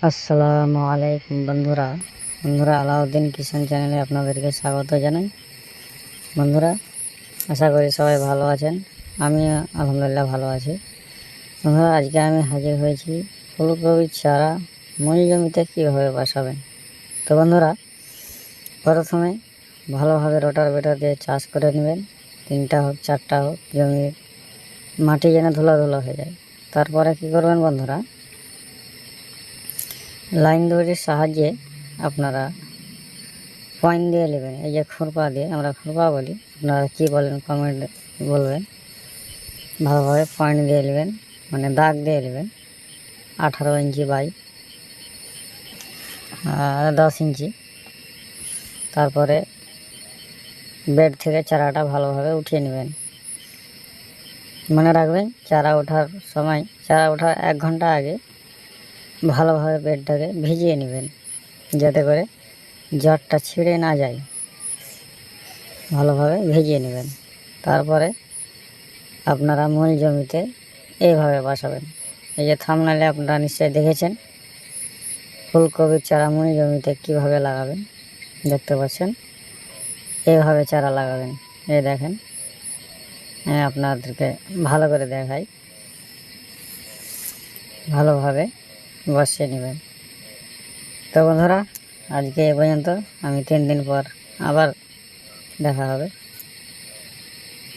আসসালামু আলাইকুম বন্ধুরা আলাউদ্দিন কিষান চ্যানেলে আপনাদেরকে স্বাগত জানাই। বন্ধুরা, আশা করি সবাই ভালো আছেন। আমি আলহামদুলিল্লাহ ভালো আছি। বন্ধুরা, আজকে আমি হাজির হয়েছি ফুলকপির চারা মূল জমিতে কীভাবে বসাবেন। তো বন্ধুরা, প্রথমে ভালোভাবে রোটার দিয়ে চাষ করে নেবেন। 3টা হোক 4টা হোক, জমির মাটি যেন ধুলা হয়ে যায়। তারপরে কি করবেন বন্ধুরা, লাইন দড়ির সাহায্যে আপনারা পয়েন্ট দিয়ে নেবেন। এই যে খুরপা দিয়ে, আমরা খুরপা বলি, আপনারা কী বলেন কমেন্ট বলবেন। ভালোভাবে পয়েন্ট দিয়ে নেবেন, মানে দাগ দিয়ে নেবেন 18 ইঞ্চি বাই 10 ইঞ্চি। তারপরে বেড থেকে চারাটা ভালোভাবে উঠিয়ে নেবেন। মনে রাখবেন, চারা ওঠার 1 ঘন্টা আগে ভালোভাবে বেডটাকে ভিজিয়ে নেবেন, যাতে করে জটটা ছিঁড়ে না যায়। ভালোভাবে ভিজিয়ে নেবেন। তারপরে আপনারা মূল জমিতে এইভাবে বসাবেন। এই যে থাম্বনেইলে আপনারা নিশ্চয়ই দেখেছেন ফুলকপির চারা মূল জমিতে কীভাবে লাগাবেন। দেখতে পাচ্ছেন, এইভাবে চারা লাগাবেন। এই দেখেন, আপনাদেরকে ভালো করে দেখাই। ভালোভাবে বসিয়ে নেবেন। তো বন্ধুরা, আজকে এ পর্যন্ত। আমি 3 দিন পর আবার দেখা হবে।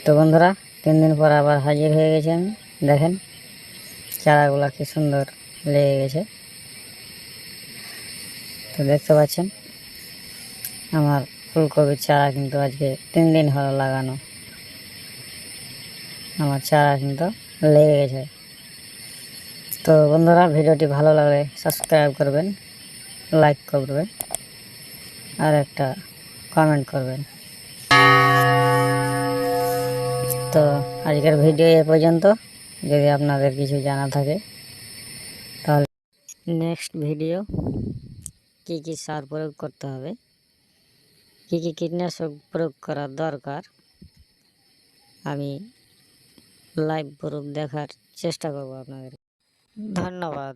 তো বন্ধুরা, 3 দিন পর আবার হাজির হয়ে গেছি আমি। দেখেন চারাগুলা কি সুন্দর লেগে গেছে। তো দেখতে পাচ্ছেন আমার ফুলকপির চারা কিন্তু আজকে 3 দিন হলো লাগানো। আমার চারা কিন্তু লেগে গেছে। তো বন্ধুরা, ভিডিওটি ভালো লাগলে সাবস্ক্রাইব করবেন, লাইক করবেন আর একটা কমেন্ট করবেন। তো আজকের ভিডিও এ পর্যন্ত। যদি আপনাদের কিছু জানা থাকে তাহলে নেক্সট ভিডিও কি কি সার প্রয়োগ করতে হবে, কি কি কীটনাশক প্রয়োগ করার দরকার, আমি লাইভ প্রুফ দেখার চেষ্টা করব আপনাদের। ধন্যবাদ।